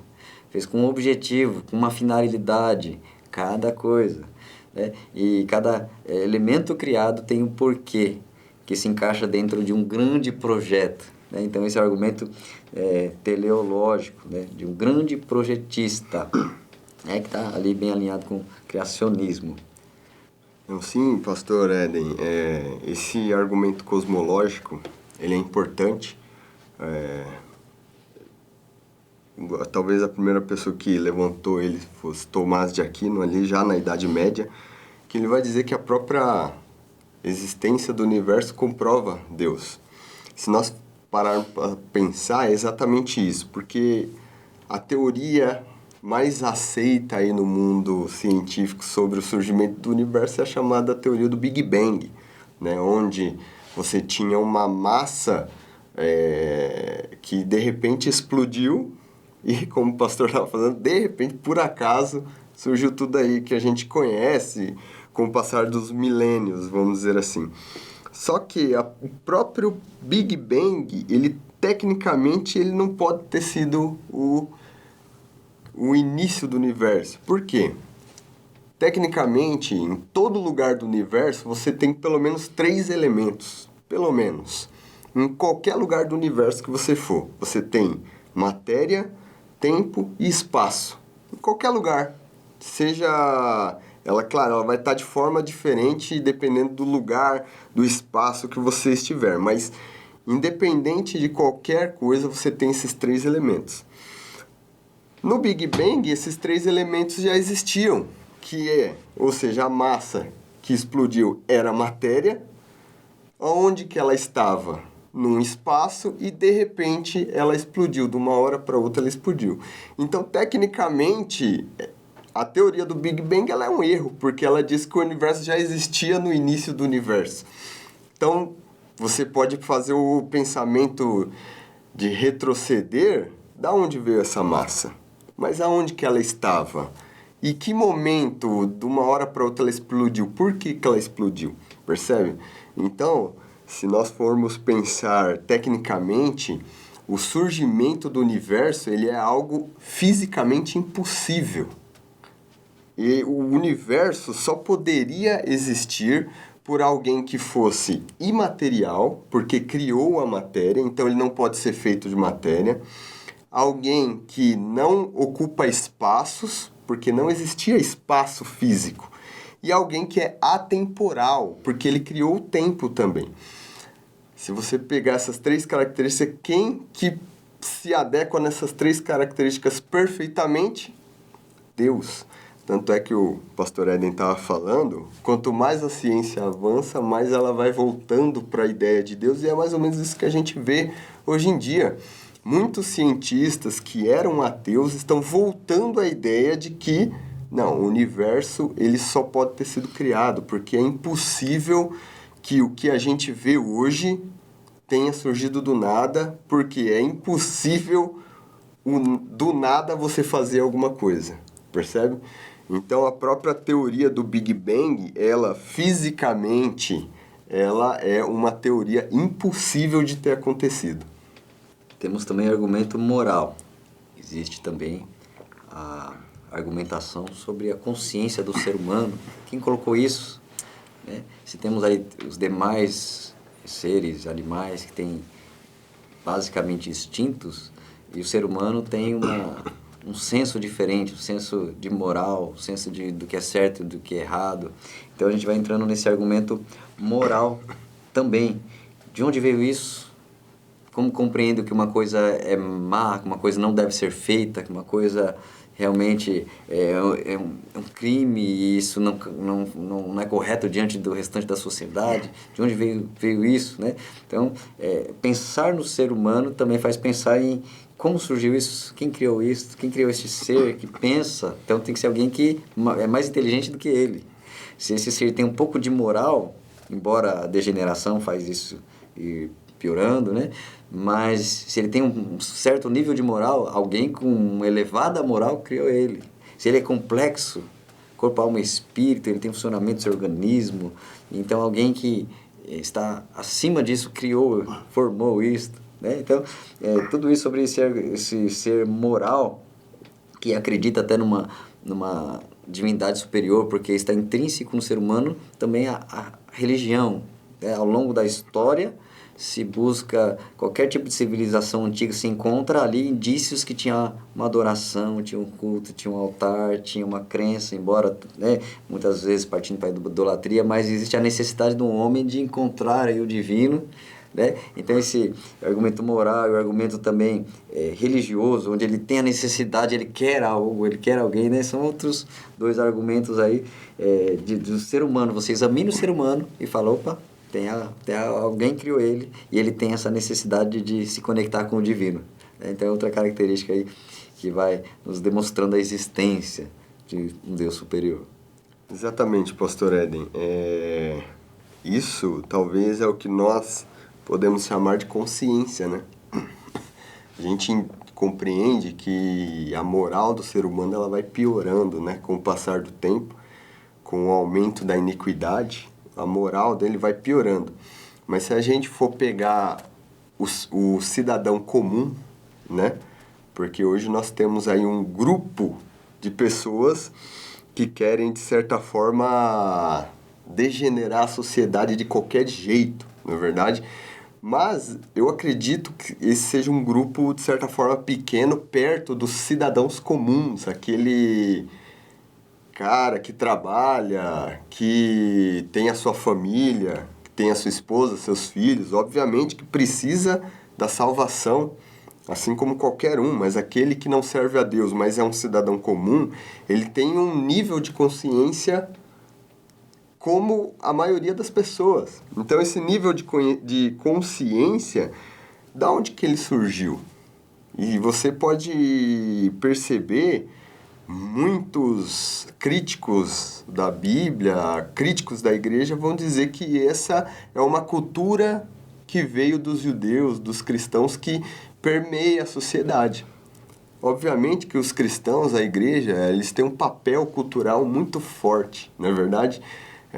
fez com um objetivo, com uma finalidade cada coisa, né? E cada elemento criado tem um porquê, que se encaixa dentro de um grande projeto, né? Então esse é o argumento teleológico, né? De um grande projetista, né? Que está ali bem alinhado com o criacionismo. Sim, pastor Éden, esse argumento cosmológico, ele é importante. Talvez a primeira pessoa que levantou ele fosse Tomás de Aquino, ali já na Idade Média, que ele vai dizer que a própria existência do universo comprova Deus. Se nós pararmos para pensar, é exatamente isso, porque a teoria mais aceita aí no mundo científico sobre o surgimento do universo é a chamada teoria do Big Bang, né? Onde você tinha uma massa que de repente explodiu e, como o pastor estava falando, de repente, por acaso, surgiu tudo aí que a gente conhece com o passar dos milênios, vamos dizer assim. Só que o próprio Big Bang, tecnicamente, ele não pode ter sido o início do universo. Por quê? Tecnicamente, em todo lugar do universo, você tem pelo menos 3 elementos. Pelo menos. Em qualquer lugar do universo que você for. Você tem matéria, tempo e espaço. Em qualquer lugar. Seja... Claro, ela vai estar de forma diferente dependendo do lugar, do espaço que você estiver. Mas, independente de qualquer coisa, você tem esses 3 elementos. No Big Bang, esses 3 elementos já existiam, ou seja, a massa que explodiu era matéria, onde que ela estava? Num espaço e, de repente, ela explodiu, de uma hora para outra ela explodiu. Então, tecnicamente, a teoria do Big Bang ela é um erro, porque ela diz que o universo já existia no início do universo. Então, você pode fazer o pensamento de retroceder, da onde veio essa massa? Mas aonde que ela estava? E que momento, de uma hora para outra, ela explodiu? Por que ela explodiu? Percebe? Então, se nós formos pensar tecnicamente, o surgimento do universo ele é algo fisicamente impossível. E o universo só poderia existir por alguém que fosse imaterial, porque criou a matéria, então ele não pode ser feito de matéria. Alguém que não ocupa espaços, porque não existia espaço físico. E alguém que é atemporal, porque ele criou o tempo também. Se você pegar essas três características, quem que se adequa nessas três características perfeitamente? Deus. Tanto é que o pastor Eden estava falando, quanto mais a ciência avança, mais ela vai voltando para a ideia de Deus, e é mais ou menos isso que a gente vê hoje em dia. Muitos cientistas que eram ateus estão voltando à ideia de que, não, o universo ele só pode ter sido criado, porque é impossível que o que a gente vê hoje tenha surgido do nada, porque é impossível do nada você fazer alguma coisa, percebe? Então, a própria teoria do Big Bang, ela fisicamente, ela é uma teoria impossível de ter acontecido. Temos também argumento moral. Existe também a argumentação sobre a consciência do ser humano. Quem colocou isso? Né? Se temos aí os demais seres, animais que têm basicamente instintos, e o ser humano tem um senso diferente, um senso de moral, um senso do que é certo e do que é errado. Então a gente vai entrando nesse argumento moral também. De onde veio isso? Como compreendo que uma coisa é má, que uma coisa não deve ser feita, que uma coisa realmente é um crime e isso não é correto diante do restante da sociedade? De onde veio isso, né? Então, pensar no ser humano também faz pensar em como surgiu isso, quem criou isso, quem criou este ser que pensa. Então, tem que ser alguém que é mais inteligente do que ele. Se esse ser tem um pouco de moral, embora a degeneração faz isso e piorando, né? Mas se ele tem um certo nível de moral, alguém com uma elevada moral criou ele. Se ele é complexo, corpo, alma e espírito, ele tem funcionamento do seu organismo, então alguém que está acima disso criou, formou isso, né? Então, tudo isso sobre esse ser moral, que acredita até numa divindade superior, porque está intrínseco no ser humano também a religião, né? Ao longo da história, se busca qualquer tipo de civilização antiga, se encontra ali indícios que tinha uma adoração, tinha um culto, tinha um altar, tinha uma crença, embora, né, muitas vezes partindo para a idolatria, mas existe a necessidade do homem de encontrar aí o divino, né? Então esse argumento moral e o argumento também religioso, onde ele tem a necessidade, ele quer algo, ele quer alguém, né? São outros dois argumentos aí do ser humano. Você examina o ser humano e fala, opa, alguém criou ele e ele tem essa necessidade de se conectar com o divino. Então é outra característica aí que vai nos demonstrando a existência de um Deus superior. Exatamente, pastor Eden. Isso talvez é o que nós podemos chamar de consciência, né? A gente compreende que a moral do ser humano ela vai piorando, né? Com o passar do tempo, com o aumento da iniquidade, a moral dele vai piorando. Mas se a gente for pegar o cidadão comum, né? Porque hoje nós temos aí um grupo de pessoas que querem, de certa forma, degenerar a sociedade de qualquer jeito, não é verdade? Mas eu acredito que esse seja um grupo, de certa forma, pequeno, perto dos cidadãos comuns, aquele cara que trabalha, que tem a sua família, que tem a sua esposa, seus filhos, obviamente que precisa da salvação, assim como qualquer um, mas aquele que não serve a Deus, mas é um cidadão comum, ele tem um nível de consciência como a maioria das pessoas. Então esse nível de consciência, da onde que ele surgiu? E você pode perceber muitos críticos da Bíblia, críticos da igreja, vão dizer que essa é uma cultura que veio dos judeus, dos cristãos, que permeia a sociedade. Obviamente que os cristãos, a igreja, eles têm um papel cultural muito forte, não é verdade?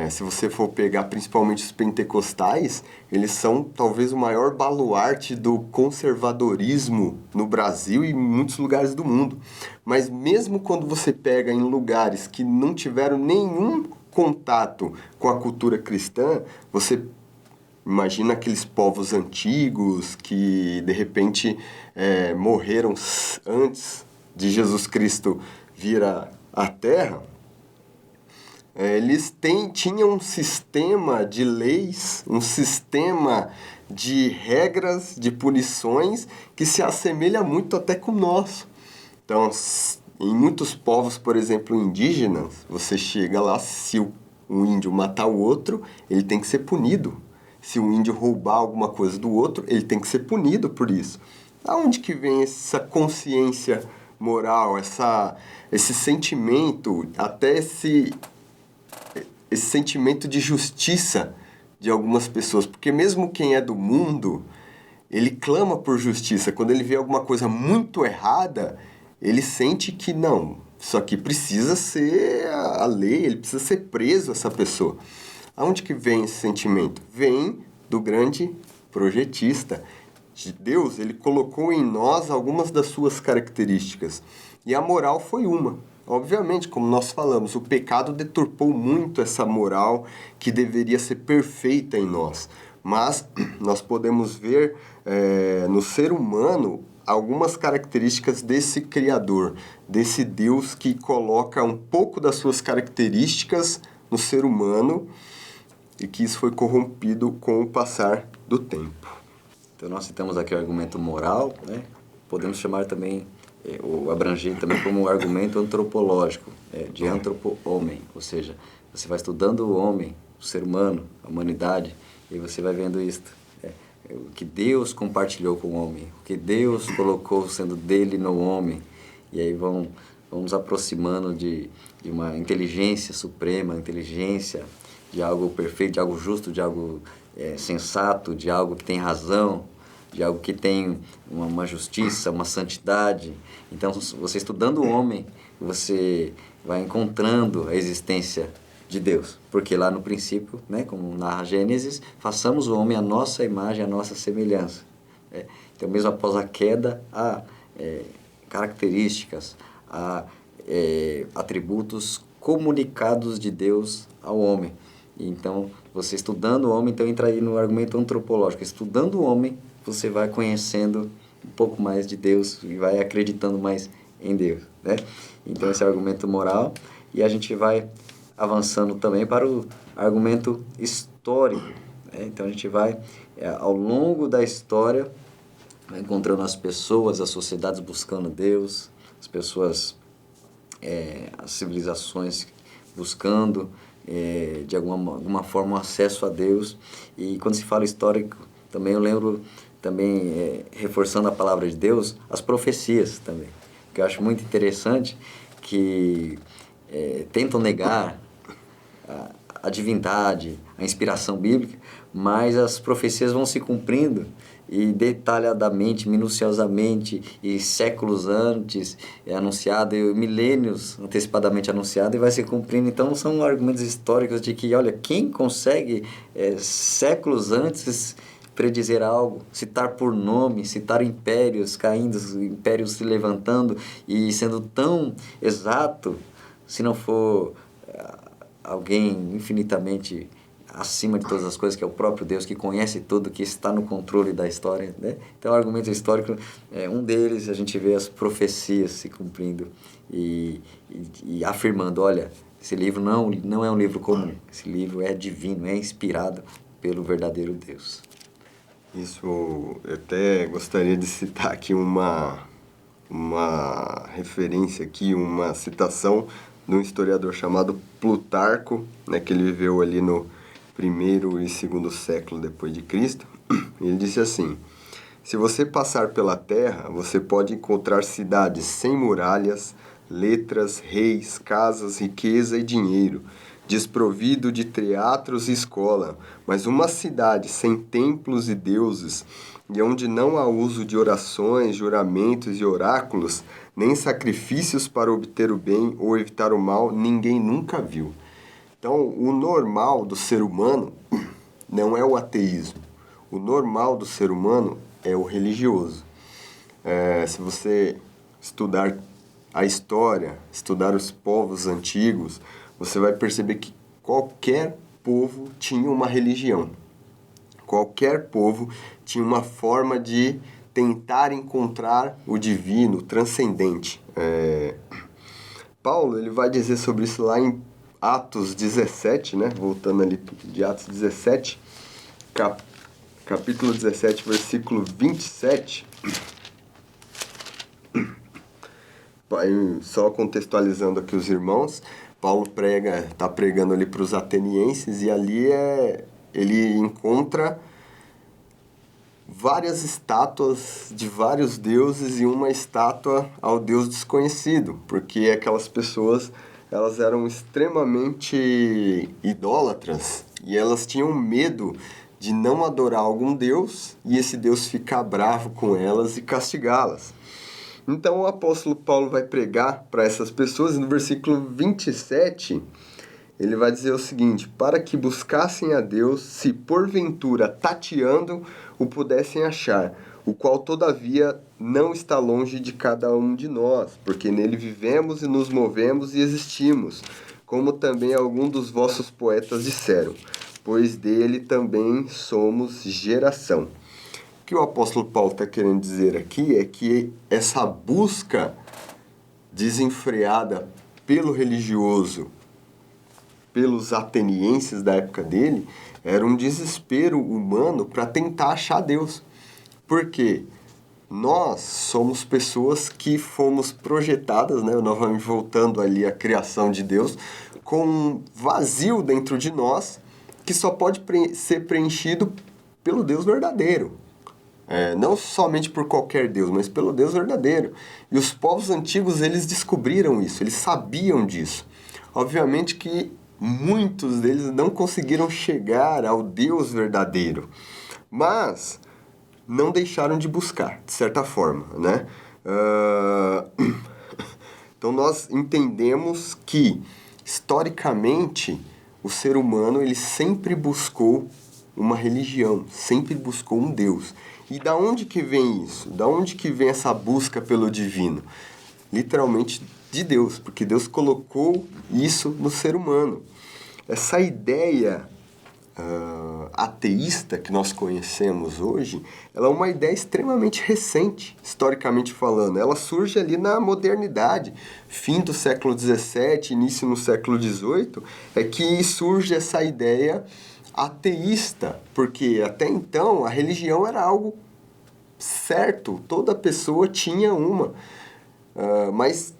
Se você for pegar principalmente os pentecostais, eles são talvez o maior baluarte do conservadorismo no Brasil e em muitos lugares do mundo. Mas mesmo quando você pega em lugares que não tiveram nenhum contato com a cultura cristã, você imagina aqueles povos antigos que de repente morreram antes de Jesus Cristo vir à Terra. Eles tinham um sistema de leis, um sistema de regras, de punições que se assemelha muito até com o nosso. Então, em muitos povos, por exemplo, indígenas, você chega lá, se um índio matar o outro, ele tem que ser punido. Se um índio roubar alguma coisa do outro, ele tem que ser punido por isso. Aonde que vem essa consciência moral, esse sentimento, até esse sentimento de justiça de algumas pessoas? Porque mesmo quem é do mundo, ele clama por justiça. Quando ele vê alguma coisa muito errada, ele sente que não, isso aqui precisa ser a lei, ele precisa ser preso, essa pessoa. Aonde que vem esse sentimento? Vem do grande projetista. Deus, ele colocou em nós algumas das suas características. E a moral foi uma. Obviamente, como nós falamos, o pecado deturpou muito essa moral que deveria ser perfeita em nós. Mas nós podemos ver no ser humano algumas características desse Criador, desse Deus que coloca um pouco das suas características no ser humano e que isso foi corrompido com o passar do tempo. Então nós citamos aqui o argumento moral, né? Podemos chamar também, ou abranger também como argumento antropológico, de antropo-homem, ou seja, você vai estudando o homem, o ser humano, a humanidade, e você vai vendo isto. O que Deus compartilhou com o homem, o que Deus colocou sendo dele no homem, e aí vamos aproximando de uma inteligência suprema, inteligência de algo perfeito, de algo justo, de algo sensato, de algo que tem razão, de algo que tem uma justiça, uma santidade. Então, você estudando o homem, você vai encontrando a existência de Deus. Porque lá no princípio, né, como narra Gênesis, façamos o homem à nossa imagem, à nossa semelhança. Então, mesmo após a queda, há características, há atributos comunicados de Deus ao homem. Então, você estudando o homem, então entra aí no argumento antropológico. Estudando o homem, você vai conhecendo um pouco mais de Deus e vai acreditando mais em Deus, né? Então, esse é o argumento moral. E a gente vai avançando também para o argumento histórico, né? Então, a gente vai, ao longo da história, encontrando as pessoas, as sociedades buscando Deus, as pessoas, as civilizações buscando de alguma forma um acesso a Deus. E quando se fala histórico, também eu lembro, também reforçando a palavra de Deus, as profecias também, que eu acho muito interessante, que tentam negar a divindade, a inspiração bíblica, mas as profecias vão se cumprindo e detalhadamente, minuciosamente, e séculos antes anunciado, e milênios antecipadamente anunciado, e vai se cumprindo. Então, são argumentos históricos de que, olha, quem consegue séculos antes predizer algo, citar por nome, citar impérios caindo, impérios se levantando e sendo tão exato, se não for alguém infinitamente acima de todas as coisas, que é o próprio Deus, que conhece tudo, que está no controle da história, né? Então, o argumento histórico, um deles, a gente vê as profecias se cumprindo e afirmando, olha, esse livro não é um livro comum, esse livro é divino, é inspirado pelo verdadeiro Deus. Isso, eu até gostaria de citar aqui uma referência aqui, uma citação de um historiador chamado Plutarco, né, que ele viveu ali no 1º e 2º século depois de Cristo. Ele disse assim: se você passar pela terra, você pode encontrar cidades sem muralhas, letras, reis, casas, riqueza e dinheiro, desprovido de teatros e escola, mas uma cidade sem templos e deuses, e onde não há uso de orações, juramentos e oráculos, nem sacrifícios para obter o bem ou evitar o mal, ninguém nunca viu. Então, o normal do ser humano não é o ateísmo. O normal do ser humano é o religioso. Se você estudar a história, estudar os povos antigos, você vai perceber que qualquer povo tinha uma religião. Qualquer povo tinha uma forma de tentar encontrar o divino, o transcendente. Paulo ele vai dizer sobre isso lá em Atos 17, né? Voltando ali de Atos 17, capítulo 17, versículo 27. Só contextualizando aqui os irmãos, Paulo está pregando ali para os atenienses e ali ele encontra várias estátuas de vários deuses e uma estátua ao Deus desconhecido, porque aquelas pessoas elas eram extremamente idólatras e elas tinham medo de não adorar algum Deus e esse Deus ficar bravo com elas e castigá-las. Então o apóstolo Paulo vai pregar para essas pessoas e no versículo 27 ele vai dizer o seguinte: para que buscassem a Deus, se porventura tateando o pudessem achar, o qual todavia não está longe de cada um de nós, porque nele vivemos e nos movemos e existimos, como também alguns dos vossos poetas disseram, pois dele também somos geração. O que o apóstolo Paulo está querendo dizer aqui é que essa busca desenfreada pelo religioso, pelos atenienses da época dele, era um desespero humano para tentar achar Deus. Por quê? Nós somos pessoas que fomos projetadas, né, novamente voltando ali à criação de Deus, com um vazio dentro de nós que só pode ser preenchido pelo Deus verdadeiro. Não somente por qualquer Deus, mas pelo Deus verdadeiro. E os povos antigos, eles descobriram isso, eles sabiam disso. Obviamente que muitos deles não conseguiram chegar ao Deus verdadeiro, mas não deixaram de buscar, de certa forma, né? Então nós entendemos que, historicamente, o ser humano ele sempre buscou uma religião, sempre buscou um Deus. E da onde que vem isso? Da onde que vem essa busca pelo divino? Literalmente de Deus, porque Deus colocou isso no ser humano. Essa ideia ateísta que nós conhecemos hoje, ela é uma ideia extremamente recente, historicamente falando. Ela surge ali na modernidade, fim do século XVII, início no século XVIII, é que surge essa ideia ateísta, porque até então a religião era algo certo, toda pessoa tinha uma, mas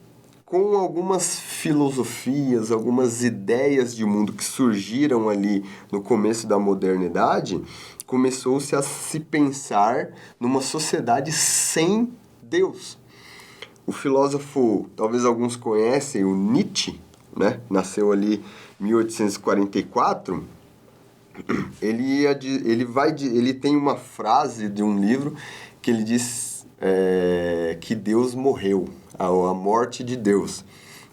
com algumas filosofias, algumas ideias de mundo que surgiram ali no começo da modernidade, começou-se a se pensar numa sociedade sem Deus. O filósofo, talvez alguns conhecem, o Nietzsche, né? Nasceu ali em 1844. Ele tem uma frase de um livro que ele diz que Deus morreu, a morte de Deus.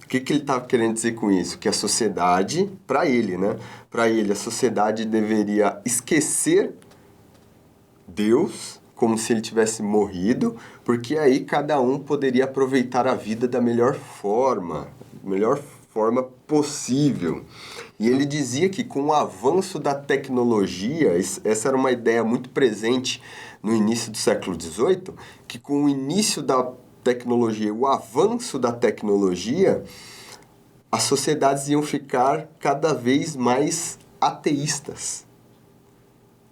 O que ele estava querendo dizer com isso? Que a sociedade, para ele, né? Para ele, a sociedade deveria esquecer Deus como se ele tivesse morrido, porque aí cada um poderia aproveitar a vida da melhor forma possível. E ele dizia que com o avanço da tecnologia, essa era uma ideia muito presente no início do século XVIII, que com o início da tecnologia, o avanço da tecnologia, as sociedades iam ficar cada vez mais ateístas.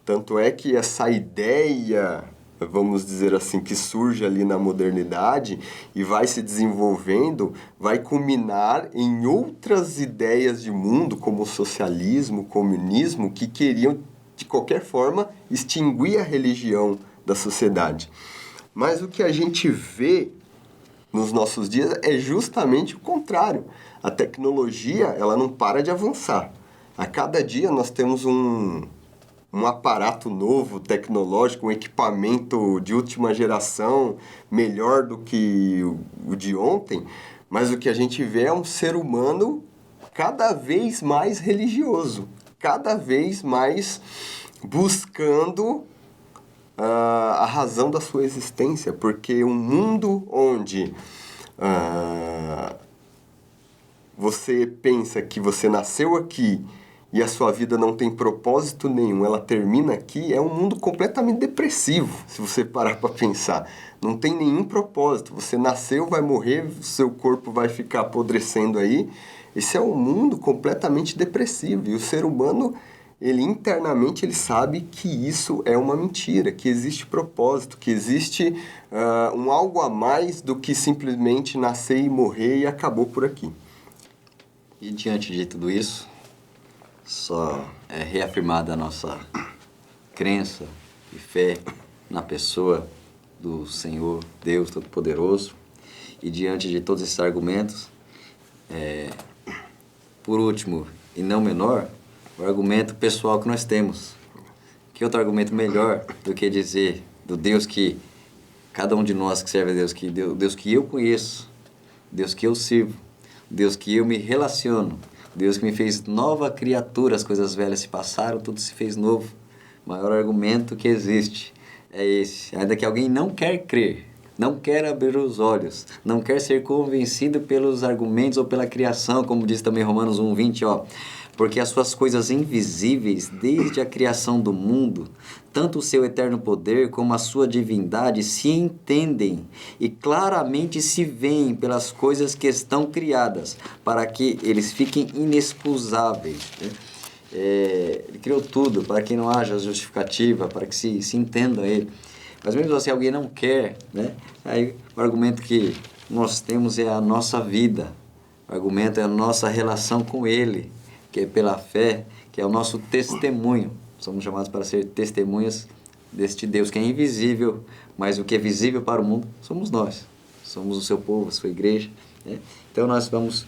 Tanto é que essa ideia, vamos dizer assim, que surge ali na modernidade e vai se desenvolvendo, vai culminar em outras ideias de mundo, como o socialismo, o comunismo, que queriam, de qualquer forma, extinguir a religião da sociedade. Mas o que a gente vê nos nossos dias é justamente o contrário. A tecnologia, ela não para de avançar. A cada dia nós temos um aparato novo, tecnológico, um equipamento de última geração, melhor do que o de ontem, mas o que a gente vê é um ser humano cada vez mais religioso, cada vez mais buscando a razão da sua existência, porque um mundo onde você pensa que você nasceu aqui e a sua vida não tem propósito nenhum, ela termina aqui, é um mundo completamente depressivo, se você parar para pensar. Não tem nenhum propósito, você nasceu, vai morrer, seu corpo vai ficar apodrecendo aí. Esse é um mundo completamente depressivo, e o ser humano, ele internamente ele sabe que isso é uma mentira, que existe propósito, que existe um algo a mais do que simplesmente nascer e morrer e acabou por aqui. E diante de tudo isso, só é reafirmada a nossa crença e fé na pessoa do Senhor Deus Todo-Poderoso. E diante de todos esses argumentos, por último e não menor, o argumento pessoal que nós temos. Que outro argumento melhor do que dizer do Deus que cada um de nós que serve a Deus, que Deus que eu conheço, Deus que eu sirvo, Deus que eu me relaciono, Deus que me fez nova criatura, as coisas velhas se passaram, tudo se fez novo. O maior argumento que existe é esse. Ainda que alguém não quer crer, não quer abrir os olhos, não quer ser convencido pelos argumentos ou pela criação, como diz também Romanos 1:20, porque as suas coisas invisíveis, desde a criação do mundo, tanto o seu eterno poder como a sua divindade se entendem e claramente se veem pelas coisas que estão criadas, para que eles fiquem inexcusáveis. Ele criou tudo para que não haja justificativa, para que se entenda ele. Mas mesmo assim, alguém não quer, né? Aí o argumento que nós temos é a nossa vida, o argumento é a nossa relação com ele, que é pela fé, que é o nosso testemunho. Somos chamados para ser testemunhas deste Deus que é invisível, mas o que é visível para o mundo somos nós. Somos o seu povo, a sua igreja, né? Então nós vamos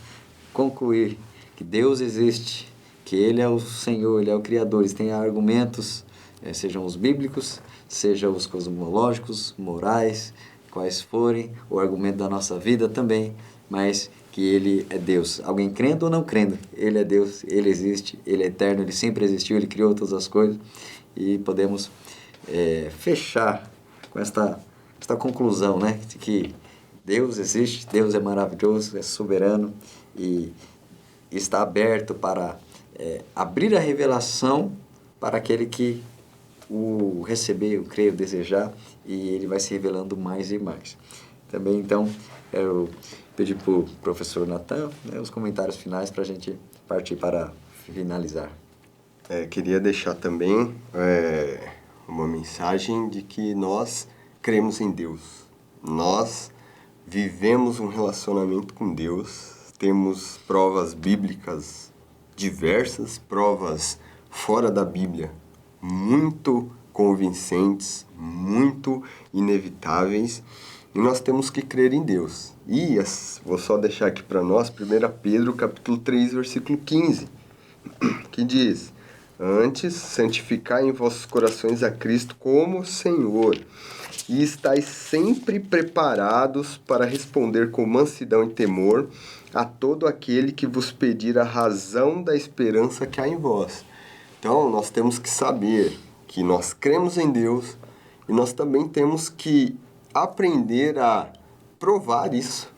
concluir que Deus existe, que Ele é o Senhor, Ele é o Criador. Eles têm argumentos, sejam os bíblicos, sejam os cosmológicos, morais, quais forem, o argumento da nossa vida também, mas que Ele é Deus. Alguém crendo ou não crendo, Ele é Deus, Ele existe, Ele é eterno, Ele sempre existiu, Ele criou todas as coisas. E podemos fechar com esta conclusão, né? De que Deus existe, Deus é maravilhoso, é soberano e está aberto para abrir a revelação para aquele que o receber, o crer, o desejar, e ele vai se revelando mais e mais. Também, então, eu pedi para o professor Natan, né, os comentários finais para a gente partir para finalizar. Queria deixar também uma mensagem de que nós cremos em Deus. Nós vivemos um relacionamento com Deus, temos provas bíblicas diversas, provas fora da Bíblia, muito convincentes, muito inevitáveis, e nós temos que crer em Deus. E vou só deixar aqui para nós 1 Pedro capítulo 3, versículo 15, que diz: antes, santificai em vossos corações a Cristo como Senhor, e estais sempre preparados para responder com mansidão e temor a todo aquele que vos pedir a razão da esperança que há em vós. Então, nós temos que saber que nós cremos em Deus e nós também temos que aprender a provar isso,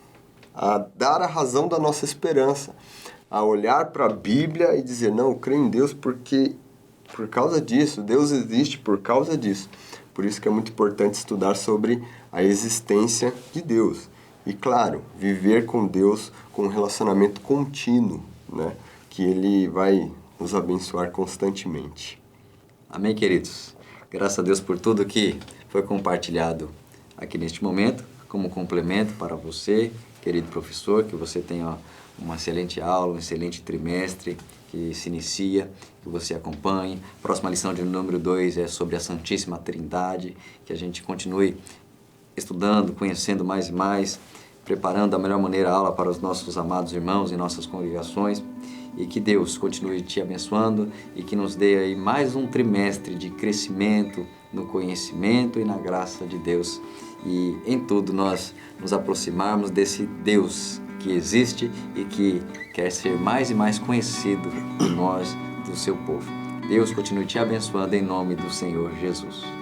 a dar a razão da nossa esperança, a olhar para a Bíblia e dizer, não, eu creio em Deus porque por causa disso, Deus existe por causa disso. Por isso que é muito importante estudar sobre a existência de Deus. E, claro, viver com Deus com um relacionamento contínuo, né? Que Ele vai nos abençoar constantemente. Amém, queridos? Graças a Deus por tudo que foi compartilhado aqui neste momento, como complemento para você, querido professor, que você tenha uma excelente aula, um excelente trimestre que se inicia, que você acompanhe. Próxima lição de número 2 é sobre a Santíssima Trindade, que a gente continue estudando, conhecendo mais e mais, preparando da melhor maneira a aula para os nossos amados irmãos e nossas congregações. E que Deus continue te abençoando e que nos dê aí mais um trimestre de crescimento no conhecimento e na graça de Deus. E em tudo nós nos aproximarmos desse Deus que existe e que quer ser mais e mais conhecido por nós, do seu povo. Deus continue te abençoando em nome do Senhor Jesus.